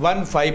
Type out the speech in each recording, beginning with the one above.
15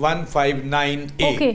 159A।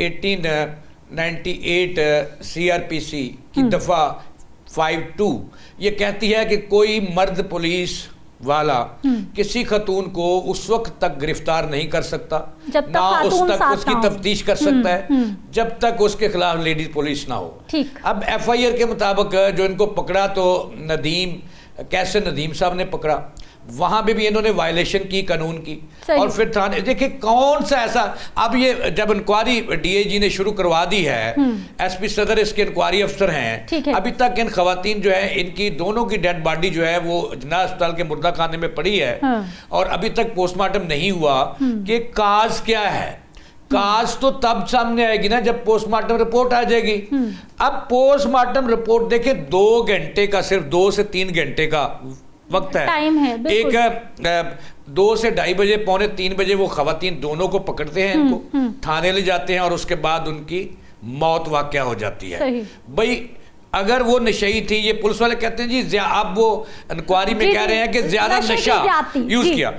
18 98 CRPC کی دفعہ 52 یہ کہتی ہے کہ کوئی مرد پولیس والا کسی خاتون کو اس وقت تک گرفتار نہیں کر سکتا، نہ اس کی تفتیش کر سکتا ہے جب تک اس کے خلاف لیڈیز پولیس نہ ہو۔ اب FIR کے مطابق جو ان کو پکڑا تو کیسے ندیم صاحب نے پکڑا، وہاں بھی انہوں نے وائلیشن کی قانون کی، اور پھر تھانے دیکھیں کون سا ایسا، اب یہ جب انکوائری DIG نے شروع کروا دی ہے، SP صدر اس کے انکوائری افسر ہیں، ابھی تک ان خواتین جو ہے ان کی دونوں کی ڈیڈ باڈی جو ہے وہ جناح اسپتال کے مردہ خانے میں پڑی ہے، اور ابھی تک پوسٹ مارٹم نہیں ہوا کہ کاز کیا ہے۔ کاز تو تب سامنے آئے گی نا جب پوسٹ مارٹم رپورٹ آ جائے گی۔ اب پوسٹ مارٹم رپورٹ دیکھیں 2 گھنٹے کا، صرف 2 سے 3 گھنٹے کا وقت ہے، ایک 2 سے 2:30 بجے 2:45 بجے وہ خواتین دونوں کو پکڑتے ہیں، ان کو تھانے لے جاتے ہیں، اور اس کے بعد ان کی موت واقع ہو جاتی ہے۔ بھائی اگر وہ نشئی تھی، یہ پولیس والے کہتے ہیں جی اب وہ انکوائری میں کہہ رہے ہیں کہ زیادہ نشہ یوز کیا،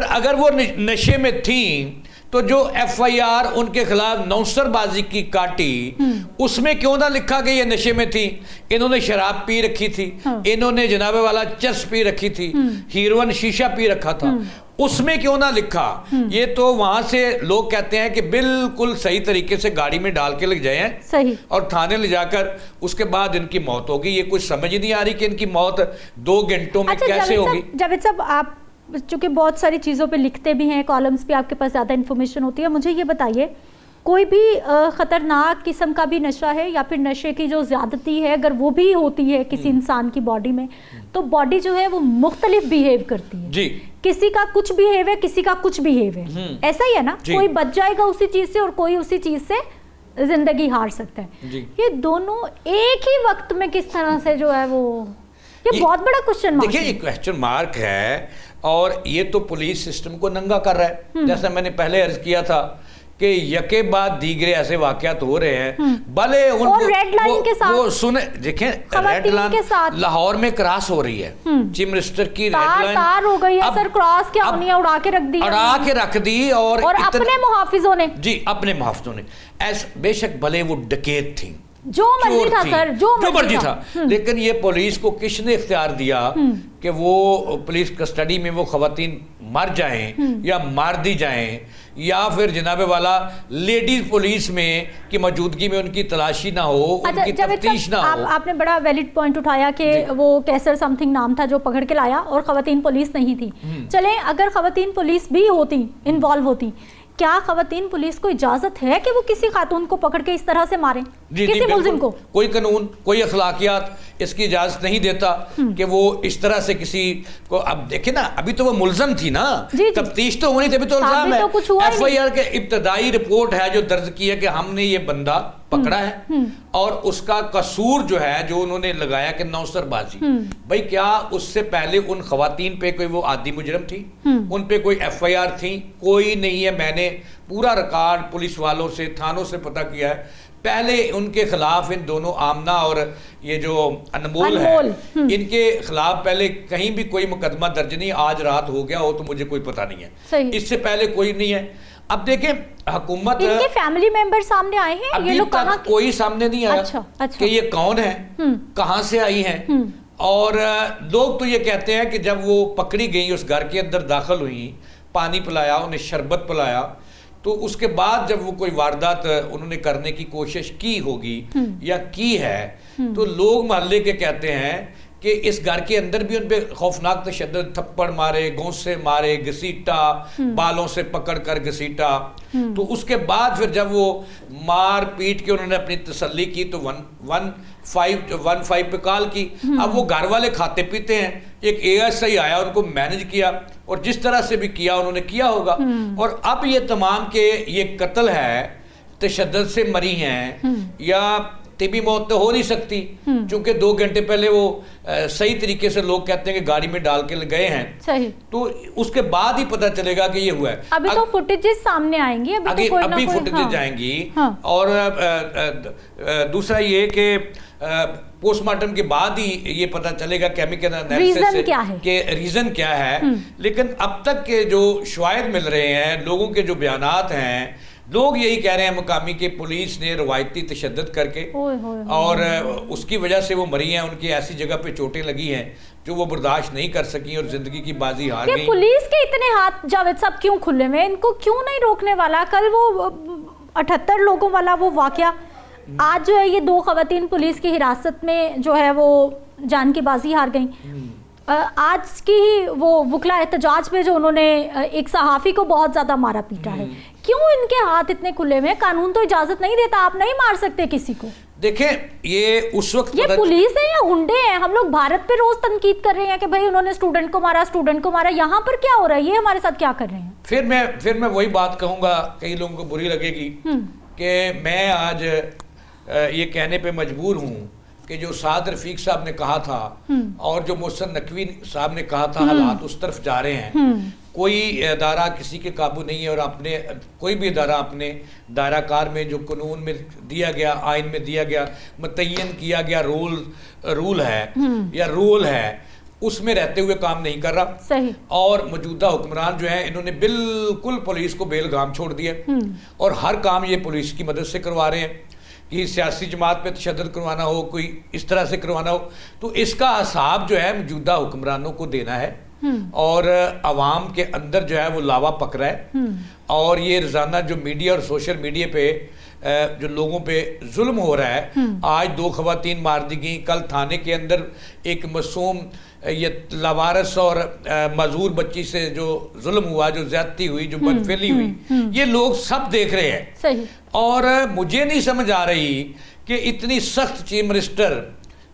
اگر وہ نشے میں تھیں تو جو FIR ان کے خلاف نوسر بازی کی کاٹی، اس میں کیوں نہ لکھا کہ یہ نشے میں تھی، انہوں نے شراب پی رکھی تھی، انہوں نے جناب والا چرس پی رکھی تھی، ہیروئن شیشہ پی رکھا تھا، اس میں کیوں نہ لکھا؟ یہ تو وہاں سے لوگ کہتے ہیں کہ بالکل صحیح طریقے سے گاڑی میں ڈال کے لے جائے ہیں اور تھانے لے جا کر اس کے بعد ان کی موت ہوگی۔ یہ کچھ سمجھ نہیں آ رہی کہ ان کی موت 2 گھنٹوں میں کیسے ہوگی۔ جاوید صاحب، آپ چونکہ بہت ساری چیزوں پہ لکھتے بھی ہیں، کالمز پہ آپ کے پاس زیادہ انفارمیشن ہوتی ہے، مجھے یہ بتائیے کوئی بھی خطرناک قسم کا بھی نشہ ہے یا پھر نشے کی جو زیادتی ہے اگر وہ بھی ہوتی ہے کسی انسان کی باڈی میں، تو باڈی جو ہے وہ مختلف بیہیو کرتی ہے، جی کسی کا کچھ بیہیو ہے، کسی کا کچھ بیہیو ہے، ایسا ہی ہے نا؟ کوئی بچ جائے گا اسی چیز سے اور کوئی اسی چیز سے زندگی ہار سکتا ہے۔ یہ دونوں ایک ہی وقت میں کس طرح سے جو ہے وہ، یہ بہت بڑا کوشچن مارک ہے۔ دیکھیں یہ کوشچن مارک ہے، اور یہ تو پولیس سسٹم کو ننگا کر رہا ہے، جیسا میں نے پہلے عرض کیا تھا کہ یکے بعد دیگرے ایسے واقعات ہو رہے ہیں، بھلے ریڈ لائن کے ساتھ وہ سنیں، دیکھیں ریڈ لائن لاہور میں کراس ہو رہی ہے، چیف منسٹر کی ریڈ لائن تار ہو گئی ہے سر، کراس کیا ہونی ہے، اڑا کے رکھ دی، اور اپنے محافظوں نے، جی اپنے محافظوں نے، بے شک بھلے وہ ڈکیت تھیں، جو مرضی تھا سر، جو مرضی تھا، لیکن یہ پولیس کو کس نے اختیار دیا کہ وہ پولیس کسٹڈی میں وہ خواتین مر جائیں یا مار دی جائیں، یا پھر جناب والا لیڈیز پولیس میں کی موجودگی میں ان کی تلاشی نہ ہو، ان کی تفتیش نہ ہو۔ آپ نے بڑا ویلڈ پوائنٹ اٹھایا کہ وہ کیسر سم تھنگ نام تھا جو پکڑ کے لایا اور خواتین پولیس نہیں تھی۔ چلیں اگر خواتین پولیس بھی ہوتی، انوالو ہوتی، کیا خواتین پولیس کو اجازت ہے کہ وہ کسی خاتون کو پکڑ کے اس طرح سے ماریں، کسی ملزم کو؟ کوئی قانون، کوئی اخلاقیات اس کی اجازت نہیں دیتا کہ وہ اس طرح سے کسی کو، اب دیکھیں نا ابھی تو وہ ملزم تھی نا، تفتیش تو ہونی تھی، ابھی تو الزام ہے، FIR کے ابتدائی رپورٹ ہے جو درج کی ہے کہ ہم نے یہ بندہ پکڑا ہے، اور اس کا قصور جو ہے جو انہوں نے لگایا کہ نوسر بازی، بھئی کیا اس سے پہلے ان خواتین پہ کوئی وہ عادی مجرم تھی، ان پہ کوئی FIR تھی؟ کوئی نہیں ہے۔ میں نے پورا ریکارڈ پولیس والوں سے، تھانوں سے پتہ کیا ہے، پہلے ان کے خلاف ان دونوں آمنہ اور یہ جو انمول ہے، ان کے خلاف پہلے کہیں بھی کوئی مقدمہ درج نہیں، آج رات ہو گیا ہو تو مجھے کوئی پتہ نہیں ہے، اس سے پہلے کوئی نہیں ہے۔ اب دیکھیں حکومت، ان کے فیملی ممبر سامنے آئے ہیں، ابھی تک کوئی سامنے نہیں آیا کہ یہ کون ہے، کہاں سے آئی ہیں، اور لوگ تو یہ کہتے ہیں کہ جب وہ پکڑی گئی اس گھر کے اندر داخل ہوئی، پانی پلایا، انہیں شربت پلایا، تو اس کے بعد جب وہ کوئی واردات انہوں نے کرنے کی کوشش کی ہوگی یا کی ہے، تو لوگ محلے کے کہتے ہیں کہ اس گھر کے اندر بھی ان پہ خوفناک تشدد، تھپڑ مارے، گھونسے مارے، گھسیٹا، بالوں سے پکڑ کر گھسیٹا، تو اس کے بعد پھر جب وہ مار پیٹ کے انہوں نے اپنی تسلی کی تو 115 پہ کال کی۔ اب وہ گھر والے کھاتے پیتے ہیں، ایک ASI آیا، ان کو مینج کیا، اور جس طرح سے بھی کیا انہوں نے کیا ہوگا، اور اب یہ تمام کے یہ قتل ہے، تشدد سے مری ہیں، یا طبی موت تو ہو نہیں سکتی چونکہ 2 گھنٹے پہلے وہ صحیح طریقے سے لوگ کہتے ہیں کہ گاڑی میں ڈال کے گئے ہیں، تو اس کے بعد ہی پتہ چلے گا کہ یہ ہوا ہے۔ ابھی تو فوٹیجز سامنے آئیں گی، ابھی فوٹیجز آئیں گی، اور دوسرا یہ کہ پوسٹ مارٹم کے بعد ہی یہ پتہ چلے گا کیمیکل انالیسس سے کہ ریزن کیا ہے، لیکن اب تک کے جو شواہد مل رہے ہیں، لوگوں کے جو بیانات ہیں، لوگ یہی کہہ رہے ہیں مقامی کہ پولیس نے روایتی تشدد کر کے اور اس کی وجہ سے وہ مری ہیں, ان کی ایسی جگہ پہ چوٹیں لگی ہیں جو وہ برداشت نہیں کر سکیں اور زندگی کی بازی ہار گئیں. پولیس کے اتنے ہاتھ جاوید صاحب کیوں کھلے ہوئے, ان کو کیوں نہیں روکنے والا؟ کل وہ 78 لوگوں والا وہ واقعہ, آج جو ہے یہ 2 خواتین پولیس کی حراست میں جو ہے وہ جان کی بازی ہار گئیں. آج کی وہ وکلا احتجاج پہ جو انہوں نے ایک صحافی کو بہت زیادہ مارا پیٹا ہے, کیوں ان کے ہاتھ اتنے کھلے ہوئے ہیں؟ قانون تو اجازت نہیں دیتا, آپ نہیں مار سکتے کسی کو. دیکھیں یہ اس وقت یہ پولیس ہے یا غنڈے ہیں؟ ہم لوگ بھارت پہ روز تنقید کر رہے ہیں کہ بھائی انہوں نے اسٹوڈنٹ کو مارا, یہاں پر کیا ہو رہا ہے, یہ ہمارے ساتھ کیا کر رہے ہیں؟ پھر میں وہی بات کہوں گا, کئی لوگوں کو بری لگے گی کہ میں آج یہ کہنے پہ مجبور ہوں کہ جو سعد رفیق صاحب نے کہا تھا اور جو محسن نقوی صاحب نے کہا تھا, حالات اس طرف جا رہے ہیں. کوئی ادارہ کسی کے قابو نہیں ہے, اور اپنے کوئی بھی ادارہ اپنے دائرہ کار میں جو قانون میں دیا گیا, آئین میں دیا گیا, متعین کیا گیا رول ہے, اس میں رہتے ہوئے کام نہیں کر رہا. صحیح. اور موجودہ حکمران جو ہیں انہوں نے بالکل پولیس کو بیل گام چھوڑ دیا, اور ہر کام یہ پولیس کی مدد سے کروا رہے ہیں. کہ سیاسی جماعت پہ تشدد کروانا ہو, کوئی اس طرح سے کروانا ہو, تو اس کا حساب جو ہے موجودہ حکمرانوں کو دینا ہے, اور عوام کے اندر جو ہے وہ لاوا پک رہا ہے. اور یہ روزانہ جو میڈیا اور سوشل میڈیا پہ جو لوگوں پہ ظلم ہو رہا ہے, آج 2 خواتین مار دی گئیں, کل تھانے کے اندر ایک معصوم یہ لاوارث اور معذور بچی سے جو ظلم ہوا, جو زیادتی ہوئی, جو بدفعلی ہوئی, یہ لوگ سب دیکھ رہے ہیں. صحیح. اور مجھے نہیں سمجھ آ رہی کہ اتنی سخت چیف منسٹر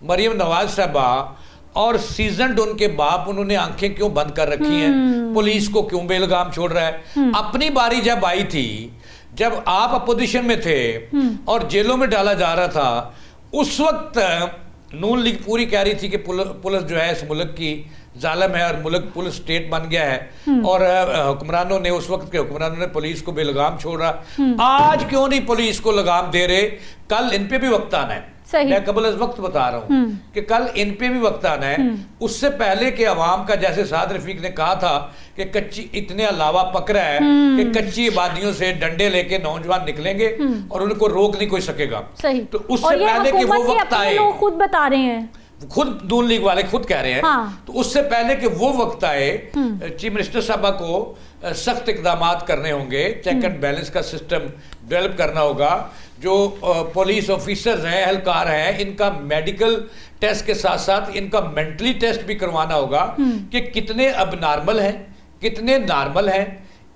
مریم نواز صاحبہ اور سیزنڈ ان کے باپ, انہوں نے آنکھیں کیوں بند کر رکھی ہیں, پولیس کو کیوں بیلگام چھوڑ رہا ہے. اپنی باری جب آئی تھی, جب آپ اپوزیشن میں تھے اور جیلوں میں ڈالا جا رہا تھا, اس وقت نون لیگ پوری کہہ رہی تھی کہ پولیس جو ہے اس ملک کی ظالم ہے اور ملک پولیس سٹیٹ بن گیا ہے, اور حکمرانوں نے, اس وقت کے حکمرانوں نے پولیس کو بے لگام چھوڑا. آج کیوں نہیں پولیس کو لگام دے رہے؟ کل ان پہ بھی وقت آنا ہے. میں قبل از وقت بتا رہا ہوں کہ کل ان پہ بھی وقت آنا ہے, اس سے پہلے کہ عوام کا, جیسے سعد رفیق نے کہا تھا کہ کچی اتنے علاوہ پک رہا ہے کہ کچی آبادیوں سے ڈنڈے لے کے نوجوان نکلیں گے اور ان کو روک نہیں کوئی سکے گا. تو اس سے پہلے کہ وہ وقت آئے, خود بتا رہے ہیں, خود نون لیگ والے خود کہہ رہے ہیں, تو اس سے پہلے کہ وہ وقت آئے, چیف منسٹر صاحبہ کو سخت اقدامات کرنے ہوں گے, چیک اینڈ بیلنس کا سسٹم ڈیولپ کرنا ہوگا. جو پولیس آفیسرز ہیں, اہلکار ہیں, ان کا میڈیکل ٹیسٹ کے ساتھ ساتھ ان کا مینٹلی ٹیسٹ بھی کروانا ہوگا کہ کتنے اب نارمل ہیں, کتنے نارمل ہیں,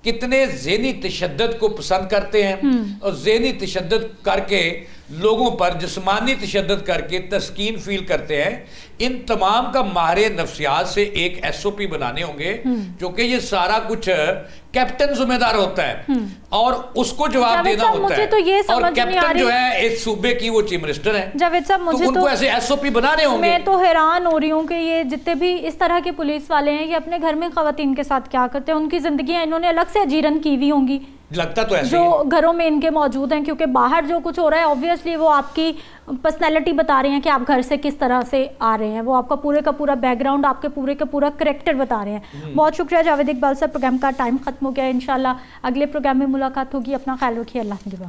کتنے ذہنی تشدد کو پسند کرتے ہیں, اور ذہنی تشدد کر کے لوگوں پر جسمانی تشدد کر کے تسکین فیل کرتے ہیں. ان تمام کا ماہر نفسیات سے ایک ایس او پی بنانے ہوں گے, جو کہ یہ سارا کچھ کیپٹن ذمہ دار ہوتا ہے اور اس کو جواب دینا ہوتا ہے, اور کیپٹن جو ہے ایک صوبے کی وہ چیف منسٹر ہے. جاوید صاحب, مجھے ان کو ایسے ایس او پی بنانے ہوں گے. میں تو حیران ہو رہی ہوں کہ یہ جتنے بھی اس طرح کے پولیس والے ہیں, یہ اپنے گھر میں خواتین کے ساتھ کیا کرتے ہیں, ان کی زندگیاں انہوں نے الگ سے اجیرن کی ہوئی ہوں گی, لگتا تو ایسے جو گھروں میں ان کے موجود ہیں, کیونکہ باہر جو کچھ ہو رہا ہے obviously وہ آپ کی پرسنالٹی بتا رہے ہیں کہ آپ گھر سے کس طرح سے آ رہے ہیں, وہ آپ کا پورے کا پورا بیک گراؤنڈ, آپ کے پورے کا پورا کریکٹر بتا رہے ہیں. بہت شکریہ جاوید اقبال صاحب, پروگرام کا ٹائم ختم ہو گیا. انشاءاللہ اگلے پروگرام میں ملاقات ہوگی. اپنا خیال رکھیے. اللہ حافظ.